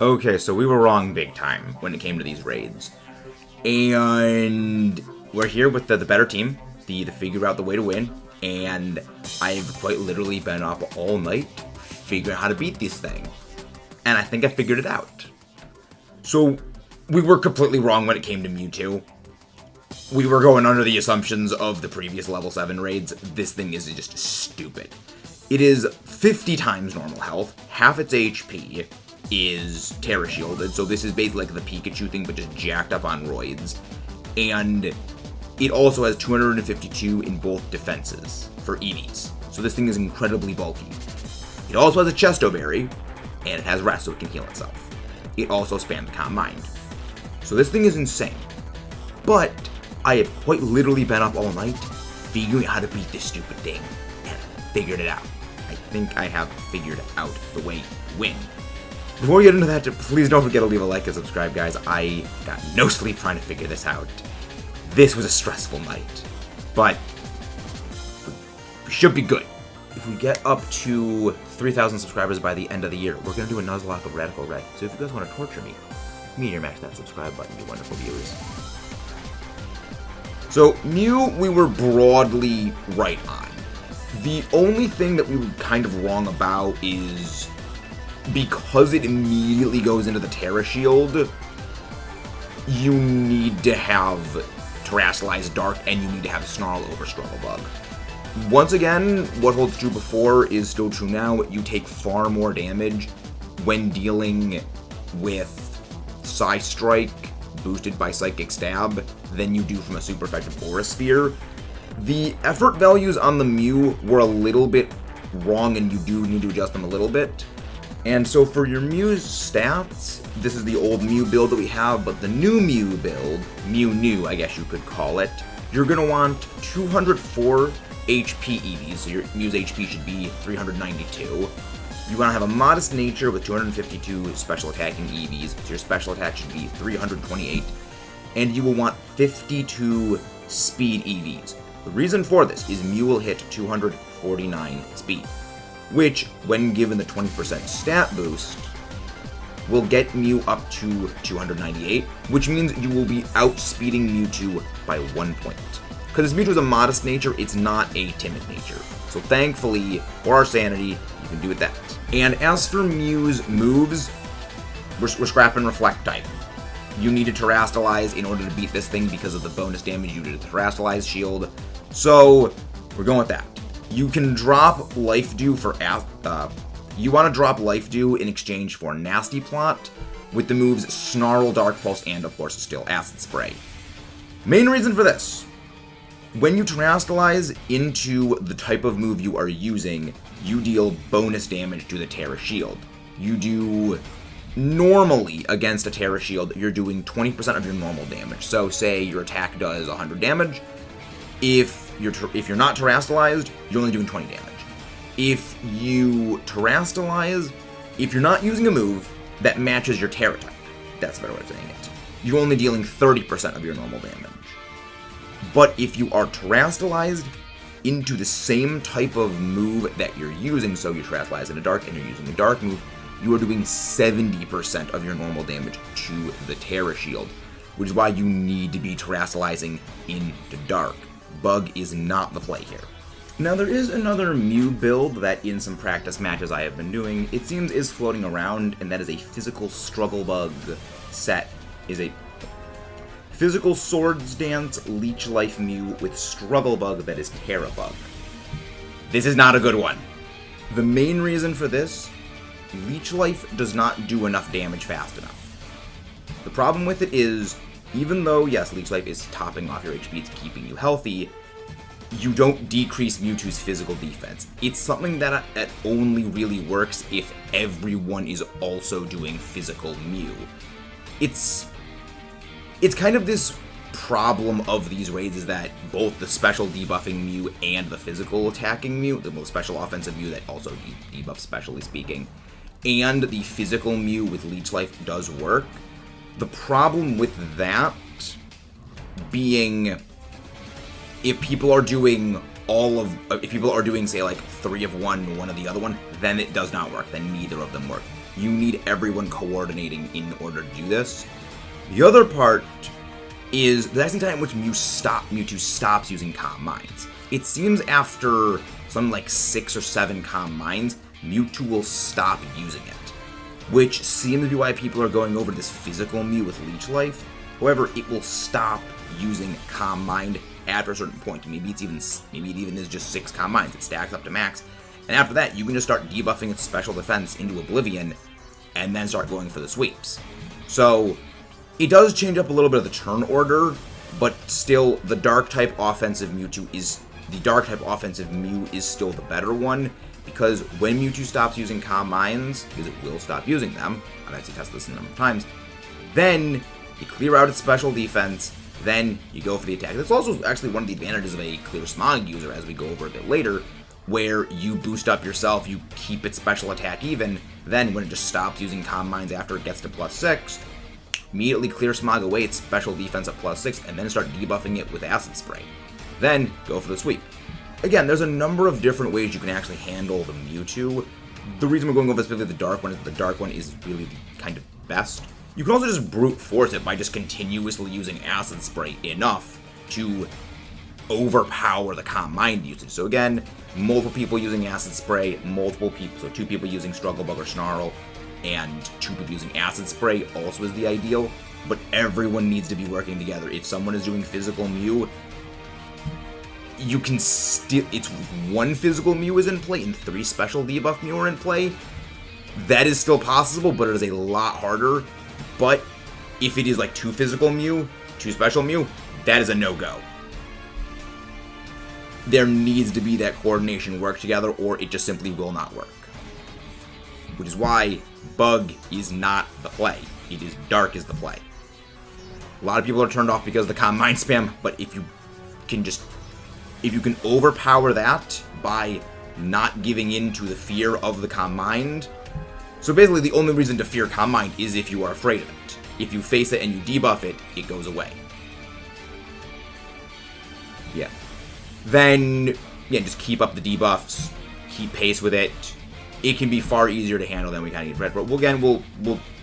Okay, so we were wrong big time when it came to these raids. And we're here with the better team, the figure out the way to win. And I've quite literally been up all night figuring out how to beat this thing. And I think I figured it out. So we were completely wrong when it came to Mewtwo. We were going under the assumptions of the previous level 7 raids. This thing is just stupid. It is 50 times normal health, half its HP is Terra Shielded, so this is basically like the Pikachu thing, but just jacked up on roids. And it also has 252 in both defenses for EVs, so this thing is incredibly bulky. It also has a Chesto Berry, and it has Rest, so it can heal itself. It also spams Calm Mind. So this thing is insane. But I have quite literally been up all night figuring out how to beat this stupid thing, and I figured it out. I think I have figured out the way to win. Before we get into that, please don't forget to leave a like and subscribe, guys. I got no sleep trying to figure this out. This was a stressful night, but we should be good. If we get up to 3,000 subscribers by the end of the year, we're going to do a Nuzlocke of Radical Red. So if you guys want to torture me, meteor mash that subscribe button, you wonderful viewers. So, Mew, we were broadly right on. The only thing that we were kind of wrong about is because it immediately goes into the Terra Shield, you need to have Terrasilize Dark and you need to have Snarl over Struggle Bug. Once again, what holds true before is still true now. You take far more damage when dealing with Psy Strike boosted by Psychic Stab than you do from a super effective Aura Sphere. The effort values on the Mew were a little bit wrong and you do need to adjust them a little bit. And so for your Mew's stats, this is the old Mew build that we have, but the new Mew build, Mew New I guess you could call it, you're going to want 204 HP EVs, so your Mew's HP should be 392. You want to have a modest nature with 252 special attacking EVs, so your special attack should be 328. And you will want 52 speed EVs. The reason for this is Mew will hit 249 speed, which, when given the 20% stat boost, will get Mew up to 298, which means you will be outspeeding Mewtwo by 1 point. Because Mewtwo is a modest nature, it's not a timid nature. So thankfully, for our sanity, you can do with that. And as for Mew's moves, we're scrapping Reflect type. You need to Terrastalize in order to beat this thing because of the bonus damage you did to the Terrastalize shield. So, we're going with that. You can drop Life Dew for... you want to drop Life Dew in exchange for Nasty Plot with the moves Snarl, Dark Pulse, and of course still Acid Spray. Main reason for this. When you Terrastalize into the type of move you are using, you deal bonus damage to the Terra Shield. You do... Normally, against a Terra Shield, you're doing 20% of your normal damage. So, say your attack does 100 damage. If you're not Terrastalized, you're only doing 20 damage. If you Terrastalize, if you're not using a move that matches your Terra type, that's a better way of saying it, you're only dealing 30% of your normal damage. But if you are Terrastalized into the same type of move that you're using, so you Terrastalize in a Dark and you're using a Dark move, you are doing 70% of your normal damage to the Terra Shield, which is why you need to be Terrastalizing into Dark. Bug is not the play here. Now there is another Mew build that in some practice matches I have been doing, it seems is floating around, and that is a Physical Struggle Bug set. Is a Physical Swords Dance Leech Life Mew with Struggle Bug that is Terra Bug. This is not a good one. The main reason for this, Leech Life does not do enough damage fast enough. The problem with it is, even though, yes, Leech Life is topping off your HP, it's keeping you healthy, you don't decrease Mewtwo's physical defense. It's something that only really works if everyone is also doing physical Mew. It's kind of this problem of these raids is that both the special debuffing Mew and the physical attacking Mew, the most special offensive Mew that also debuffs specially speaking, and the physical Mew with Leech Life does work. The problem with that being if people are doing say like 3 of one of the other one, then it does not work, then neither of them work. You need everyone coordinating in order to do this. The other part is the next time in which Mewtwo stops using Calm Minds. It seems after something like 6 or 7 Calm Minds, Mewtwo will stop using it, which seems to be why people are going over this physical Mew with Leech Life. However, it will stop using Calm Mind after a certain point. Maybe it even is just 6 Calm Minds. It stacks up to max. And after that, you can just start debuffing its special defense into Oblivion and then start going for the sweeps. So it does change up a little bit of the turn order, but still the Dark-type offensive Mew is still the better one, because when Mewtwo stops using Calm Minds, because it will stop using them, I've actually tested this a number of times, then you clear out its special defense, then you go for the attack. That's also actually one of the advantages of a Clear Smog user, as we go over a bit later, where you boost up yourself, you keep its special attack even, then when it just stops using Calm Minds after it gets to +6, immediately Clear Smog away its special defense at +6, and then start debuffing it with Acid Spray. Then go for the sweep. Again, there's a number of different ways you can actually handle the Mewtwo. The reason we're going over specifically the Dark one is that the Dark one is really the kind of best. You can also just brute force it by just continuously using Acid Spray enough to overpower the Calm Mind usage. So again, multiple people using Acid Spray, so 2 people using Struggle Bug or Snarl, and 2 people using Acid Spray also is the ideal, but everyone needs to be working together. If someone is doing physical Mew, you can still, it's 1 physical Mew is in play and 3 special debuff Mew are in play. That is still possible, but it is a lot harder. But if it is like 2 physical Mew, 2 special Mew, that is a no-go. There needs to be that coordination work together, or it just simply will not work. Which is why Bug is not the play. It is Dark is the play. A lot of people are turned off because of the Calm Mind spam, but if you can overpower that by not giving in to the fear of the Calm Mind. So basically the only reason to fear Calm Mind is if you are afraid of it. If you face it and you debuff it, it goes away. Yeah. Then, yeah, just keep up the debuffs, keep pace with it. It can be far easier to handle than we kind of need. But again,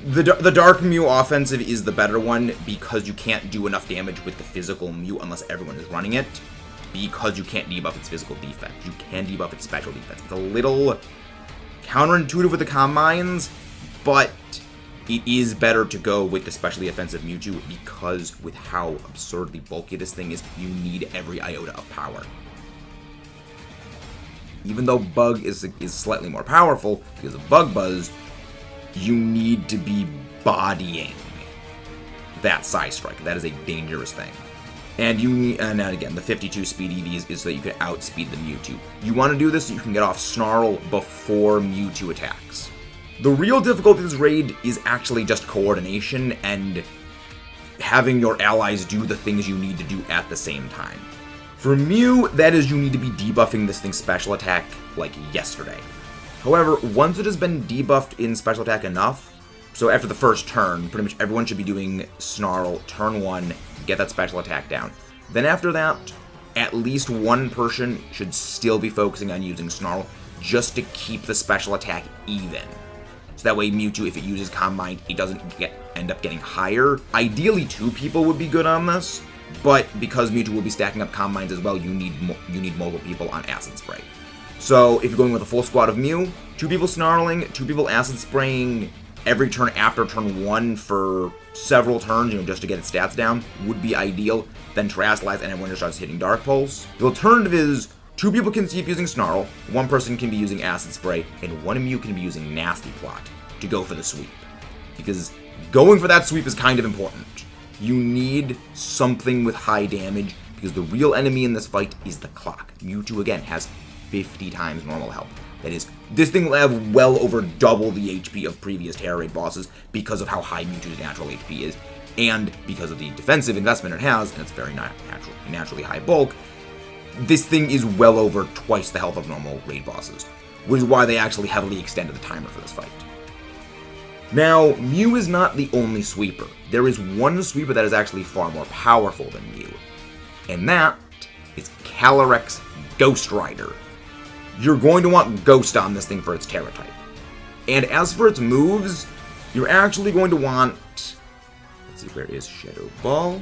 the Dark Mew offensive is the better one because you can't do enough damage with the physical Mew unless everyone is running it, because you can't debuff its physical defense. You can debuff its special defense. It's a little counterintuitive with the Calm Minds, but it is better to go with the specially offensive Mewtwo because with how absurdly bulky this thing is, you need every iota of power. Even though Bug is slightly more powerful because of Bug Buzz, you need to be bodying that Psy Strike. That is a dangerous thing. And again, the 52 speed EVs is so that you can outspeed the Mewtwo. You want to do this so you can get off Snarl before Mewtwo attacks. The real difficulty of this raid is actually just coordination and having your allies do the things you need to do at the same time. For Mew, that is you need to be debuffing this thing's special attack like yesterday. However, once it has been debuffed in special attack enough, so after the first turn, pretty much everyone should be doing Snarl turn 1, get that special attack down. Then after that, at least one person should still be focusing on using Snarl just to keep the special attack even. So that way Mewtwo, if it uses Calm Mind, it doesn't end up getting higher. Ideally 2 people would be good on this, but because Mewtwo will be stacking up Calm Minds as well, you need multiple people on Acid Spray. So if you're going with a full squad of Mew, 2 people Snarling, 2 people Acid Spraying every turn after turn 1 for several turns, just to get its stats down, would be ideal. Then Terrasilize and everyone just starts hitting Dark Pulse. The alternative is 2 people can keep using Snarl, 1 person can be using Acid Spray, and 1 Mew can be using Nasty Plot to go for the sweep. Because going for that sweep is kind of important. You need something with high damage, because the real enemy in this fight is the clock. Mewtwo, again, has 50 times normal health. That is, this thing will have well over double the HP of previous Terra Raid bosses because of how high Mewtwo's natural HP is, and because of the defensive investment it has, and it's very naturally high bulk. This thing is well over twice the health of normal raid bosses, which is why they actually heavily extended the timer for this fight. Now, Mew is not the only sweeper. There is one sweeper that is actually far more powerful than Mew, and that is Calyrex Ghost Rider. You're going to want Ghost on this thing for its Terra type. And as for its moves, you're actually going to want... Let's see, where is Shadow Ball?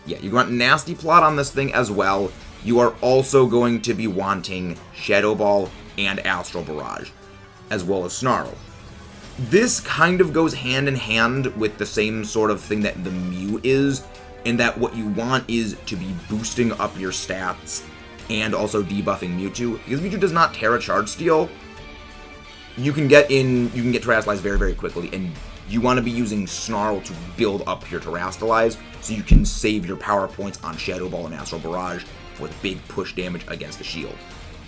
Yeah, you want Nasty Plot on this thing as well. You are also going to be wanting Shadow Ball and Astral Barrage, as well as Snarl. This kind of goes hand in hand with the same sort of thing that the Mew is, in that what you want is to be boosting up your stats and also debuffing Mewtwo. Because Mewtwo does not Terra Charge Steal, you can get Terrastalize very, very quickly, and you want to be using Snarl to build up your Terrastalize so you can save your power points on Shadow Ball and Astral Barrage for the big push damage against the shield.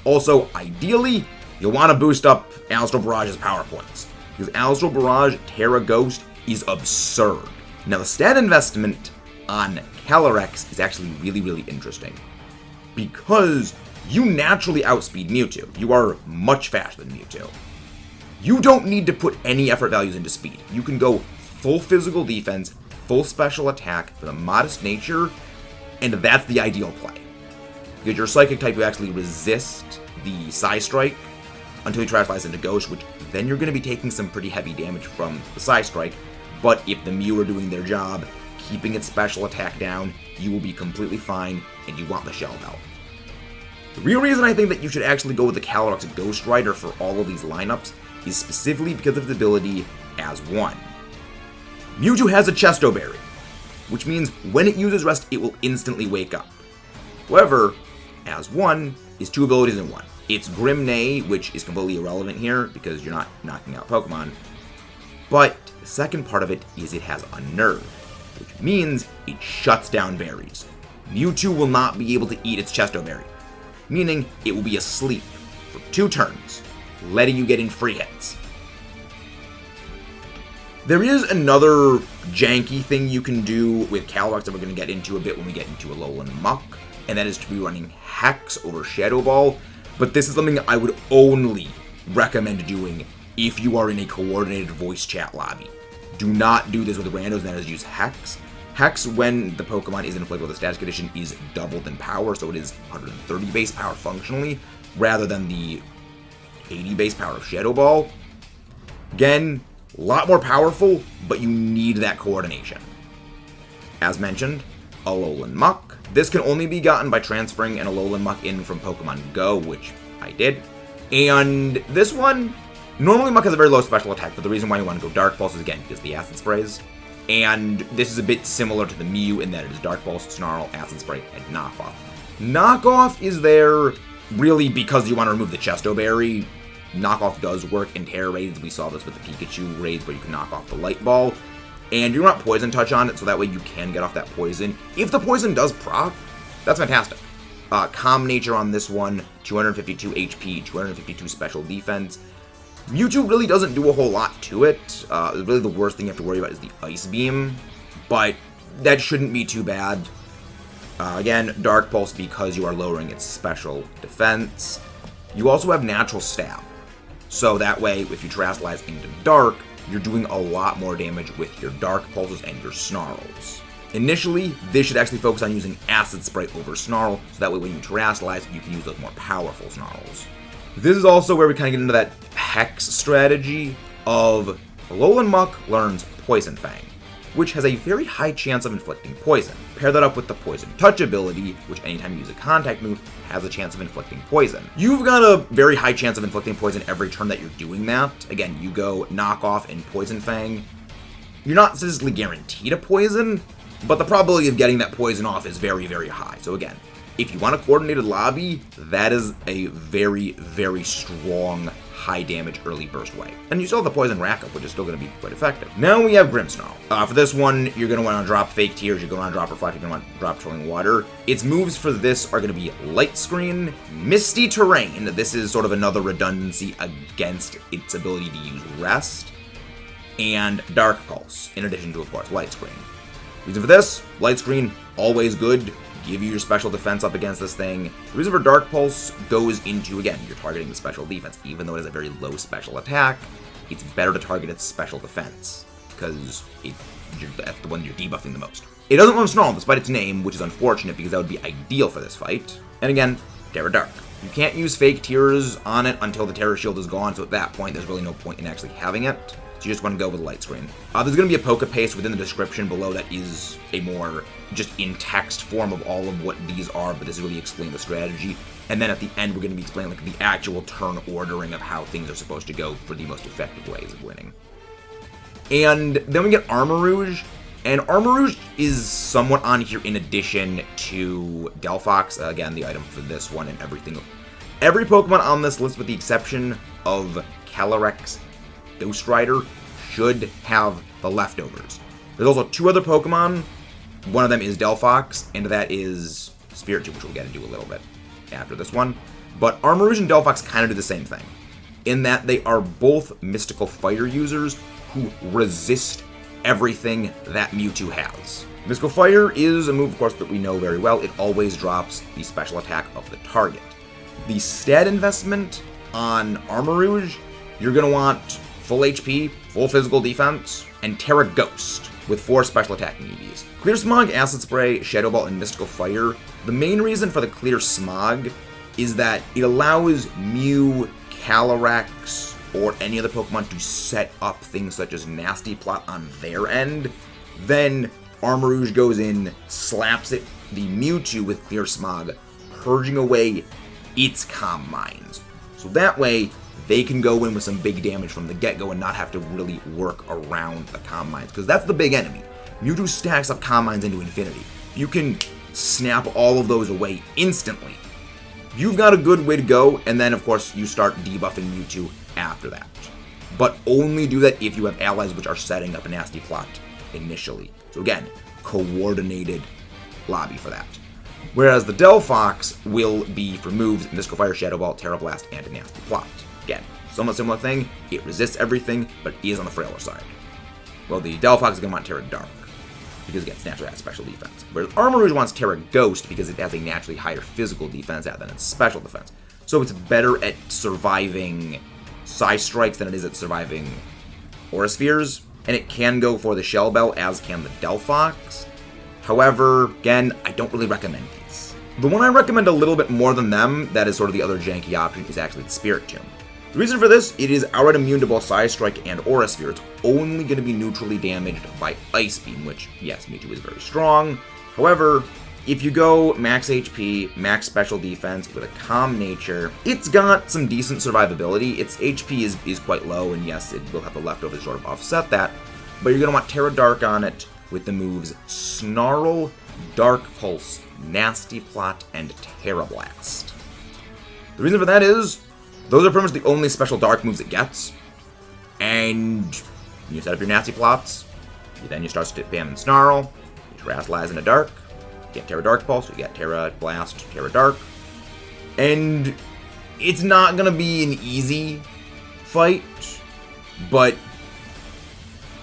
Also, ideally, you'll want to boost up Astral Barrage's power points, because Astral Barrage Terra Ghost is absurd. Now, the stat investment on Calyrex is actually really, really interesting, because you naturally outspeed Mewtwo. You are much faster than Mewtwo. You don't need to put any effort values into speed. You can go full physical defense, full special attack with a modest nature, and that's the ideal play. Because your Psychic type, you actually resist the Psy Strike until you Terrastalize into Ghost, which then you're going to be taking some pretty heavy damage from the Psy Strike. But if the Mew are doing their job, keeping its special attack down, you will be completely fine, and you want the Shell Belt. The real reason I think that you should actually go with the Calyrex Ghost Rider for all of these lineups is specifically because of the ability as one. Mewtwo has a Chesto Berry, which means when it uses Rest, it will instantly wake up. However, as one is two abilities in one. It's Grim Neigh, which is completely irrelevant here because you're not knocking out Pokemon. But the second part of it is it has Unnerve, which means it shuts down berries. Mewtwo will not be able to eat its Chesto Berry, meaning it will be asleep for 2 turns, letting you get in free hits. There is another janky thing you can do with Calyrex that we're going to get into a bit when we get into Alolan Muck, and that is to be running Hex over Shadow Ball, but this is something I would only recommend doing if you are in a coordinated voice chat lobby. Do not do this with randos, and that is use Hex. Hex, when the Pokemon is inflicted with a status condition, is doubled in power, so it is 130 base power functionally, rather than the 80 base power of Shadow Ball. Again, a lot more powerful, but you need that coordination. As mentioned, Alolan Muck. This can only be gotten by transferring an Alolan Muck in from Pokemon Go, which I did. And this one, normally Muck has a very low special attack, but the reason why you want to go Dark Pulse is, again, because the Acid Sprays. And this is a bit similar to the Mew in that it is Dark Pulse, Snarl, Acid Spray, and Knockoff. Knockoff is there really because you want to remove the Chesto Berry. Knockoff does work in Terra raids. We saw this with the Pikachu raids where you can knock off the Light Ball. And you want Poison Touch on it, so that way you can get off that poison. If the poison does proc, that's fantastic. Calm Nature on this one, 252 HP, 252 special defense. Mewtwo really doesn't do a whole lot to it. Really the worst thing you have to worry about is the Ice Beam, but that shouldn't be too bad. Again, Dark Pulse because you are lowering its special defense. You also have Natural Stab, so that way if you Terrastalize into Dark, you're doing a lot more damage with your Dark Pulses and your Snarls. Initially, this should actually focus on using Acid Spray over Snarl, so that way when you Terrastalize, you can use those more powerful Snarls. This is also where we kind of get into that Hex strategy of Alolan Muck learns Poison Fang, which has a very high chance of inflicting poison. Pair that up with the Poison Touch ability, which anytime you use a contact move, has a chance of inflicting poison. You've got a very high chance of inflicting poison every turn that you're doing that. Again, you go Knockoff and Poison Fang. You're not statistically guaranteed a poison, but the probability of getting that poison off is very, very high. So again, if you want a coordinated lobby, that is a very, very strong, high damage early burst way. And you still have the Poison Rack-Up, which is still going to be quite effective. Now we have Grimmsnarl. For this one, you're going to want to drop Fake Tears, you're going to want to drop Reflect, you're going to want to drop Trolling Water. Its moves for this are going to be Light Screen, Misty Terrain. This is sort of another redundancy against its ability to use Rest, and Dark Pulse, in addition to, of course, Light Screen. Reason for this, Light Screen, always good. Give you your special defense up against this thing. The reason for Dark Pulse goes into, again, you're targeting the special defense. Even though it has a very low special attack, it's better to target its special defense, because that's the one you're debuffing the most. It doesn't learn Snarl, despite its name, which is unfortunate, because that would be ideal for this fight. And again, Terra Dark. You can't use fake tears on it until the Terra Shield is gone, so at that point, there's really no point in actually having it. So you just want to go with light screen. There's going to be a Pokepaste within the description below that is a more just in text form of all of what these are, but this is really explaining the strategy. And then at the end, we're going to be explaining like the actual turn ordering of how things are supposed to go for the most effective ways of winning. And then we get Armarouge, and Armarouge is somewhat on here in addition to Delphox. Again, the item for this one and everything. Every Pokemon on this list, with the exception of Calyrex, Ghost Rider, should have the leftovers. There's also 2 other Pokemon. One of them is Delphox, and that is Spiritomb, which we'll get into a little bit after this one. But Armarouge and Delphox kind of do the same thing, in that they are both mystical fighter users who resist everything that Mewtwo has. Mystical Fire is a move, of course, that we know very well. It always drops the special attack of the target. The stat investment on Armarouge, you're going to want full HP, full physical defense, and Terra Ghost with 4 special attacking EVs. Clear Smog, Acid Spray, Shadow Ball, and Mystical Fire. The main reason for the Clear Smog is that it allows Mew, Calyrex, or any other Pokemon to set up things such as Nasty Plot on their end. Then Armarouge goes in, slaps the Mewtwo with Clear Smog, purging away its Calm Minds. So that way, they can go in with some big damage from the get-go and not have to really work around the Calm Minds, because that's the big enemy. Mewtwo stacks up Calm Minds into infinity. You can snap all of those away instantly. You've got a good way to go, and then, of course, you start debuffing Mewtwo after that. But only do that if you have allies which are setting up a Nasty Plot initially. So again, coordinated lobby for that. Whereas the Delphox will be for moves Mystical Fire, Shadow Ball, Terra Blast, and a Nasty Plot. Again, somewhat similar thing. It resists everything, but it is on the frailer side. Well, the Delphox is going to want Terra Dark, because again, it's naturally has special defense. Whereas Armarouge wants Terra Ghost because it has a naturally higher physical defense than its special defense. So it's better at surviving Psy Strikes than it is at surviving Aura Spheres. And it can go for the Shell Bell, as can the Delphox. However, again, I don't really recommend these. The one I recommend a little bit more than them, that is sort of the other janky option, is actually the Spiritomb. The reason for this, it is outright immune to both Psy Strike and Aura Sphere. It's only going to be neutrally damaged by Ice Beam, which, yes, Mewtwo is very strong. However, if you go max HP, max special defense with a calm nature, it's got some decent survivability. Its HP is quite low, and yes, it will have the leftovers to sort of offset that. But you're going to want Terra Dark on it with the moves Snarl, Dark Pulse, Nasty Plot, and Terra Blast. The reason for that is, those are pretty much the only special Dark moves it gets. And you set up your Nasty Plots, then you start spamming Snarl, you Terrasilize in a Dark, you get Terra Dark Pulse, you get Terra Blast, Terra Dark. And it's not going to be an easy fight, but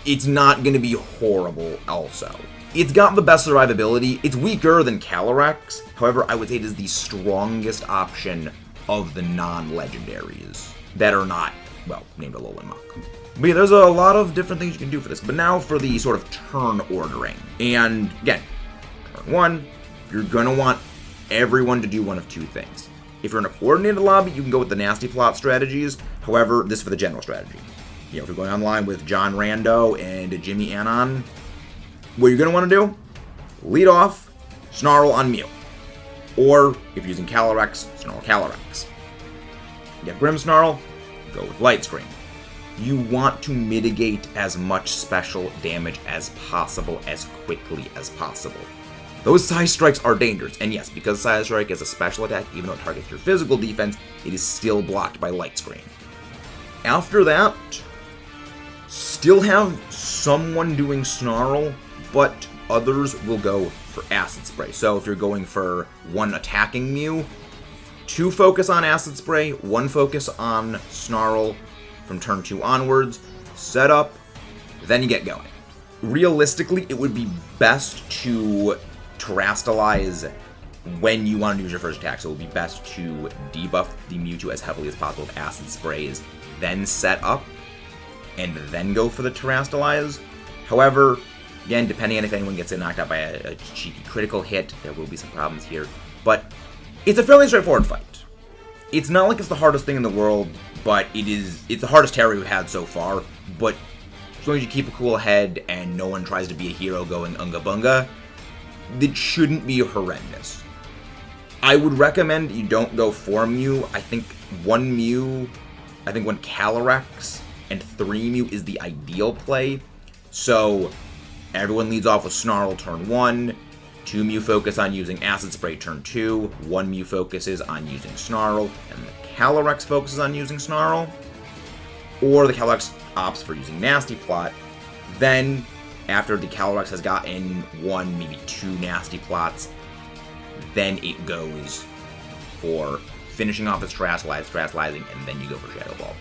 it's not going to be horrible also. It's got the best survivability. It's weaker than Calyrex. However, I would say it is the strongest option of the non-legendaries that are not, well, named Alolan Muck. But yeah, there's a lot of different things you can do for this. But now for the sort of turn ordering. And again, turn 1, you're going to want everyone to do one of 2 things. If you're in a coordinated lobby, you can go with the Nasty Plot strategies. However, this is for the general strategy. You know, if you're going online with John Rando and Jimmy Anon, what you're going to want to do, lead off, Snarl on Mew. Or, if you're using Calyrex, Snarl Calyrex. You get Grimmsnarl, go with Light Screen. You want to mitigate as much special damage as possible, as quickly as possible. Those Psy Strikes are dangerous, and yes, because Psy Strike is a special attack, even though it targets your physical defense, it is still blocked by Light Screen. After that, still have someone doing Snarl, but others will go for Acid Spray. So if you're going for 1 attacking Mew, 2 focus on Acid Spray, 1 focus on Snarl from turn 2 onwards, set up, then you get going. Realistically, it would be best to Terrastalize when you want to use your first attack, so it would be best to debuff the Mewtwo as heavily as possible with Acid Sprays, then set up, and then go for the Terrastalize. However, again, depending on if anyone gets knocked out by a cheeky critical hit, there will be some problems here. But it's a fairly straightforward fight. It's not like it's the hardest thing in the world, but it's the hardest terror we've had so far. But as long as you keep a cool head and no one tries to be a hero going unga bunga, it shouldn't be horrendous. I would recommend you don't go 4 Mew. I think 1 Calyrex and 3 Mew is the ideal play. So everyone leads off with Snarl turn 1, 2 Mew focus on using Acid Spray turn 2, 1 Mew focuses on using Snarl, and the Calyrex focuses on using Snarl, or the Calyrex opts for using Nasty Plot. Then, after the Calyrex has gotten 1, maybe 2 Nasty Plots, then it goes for finishing off its Terastallizing, and then you go for Shadow Ball.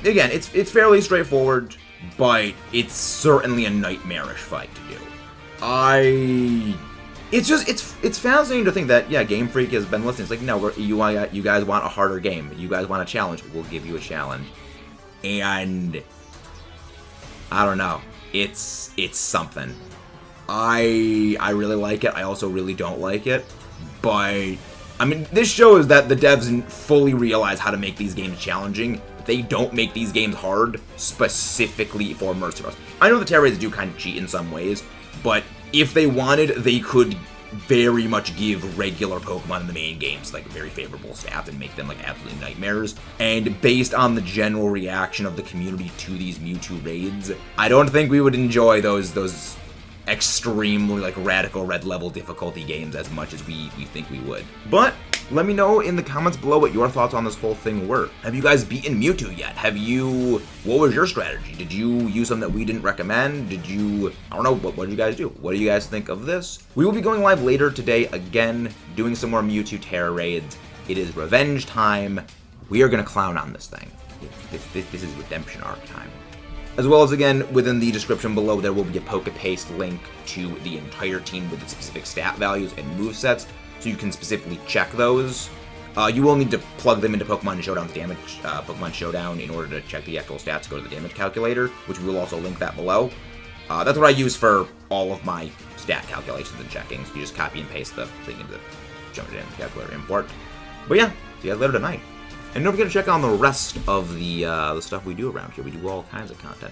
Again, it's fairly straightforward, but it's certainly a nightmarish fight to do. It's fascinating to think that, yeah, Game Freak has been listening. It's like, no, you guys want a harder game. You guys want a challenge. We'll give you a challenge. And I don't know. It's something. I really like it. I also really don't like it. But I mean, this shows that the devs fully realize how to make these games challenging. They don't make these games hard specifically for Mercy Rush. I know the Terra Raids do kind of cheat in some ways, but if they wanted, they could very much give regular Pokemon in the main games like very favorable stats and make them like absolutely nightmares. And based on the general reaction of the community to these Mewtwo raids, I don't think we would enjoy those extremely like radical red level difficulty games as much as we think we would. But let me know in the comments below what your thoughts on this whole thing were. Have you guys beaten Mewtwo yet? What was your strategy? Did you use something that we didn't recommend? I don't know, what did you guys do? What do you guys think of this? We will be going live later today again, doing some more Mewtwo Terra Raids. It is revenge time. We are gonna clown on this thing. This is redemption arc time. As well as, again, within the description below, there will be a Pokepaste link to the entire team with the specific stat values and movesets, so you can specifically check those. You will need to plug them into Pokemon Showdown in order to check the actual stats, go to the damage calculator, which we will also link that below. That's what I use for all of my stat calculations and checkings. You just copy and paste the thing into the damage calculator import. But yeah, see you guys later tonight. And don't forget to check out the rest of the stuff we do around here. We do all kinds of content.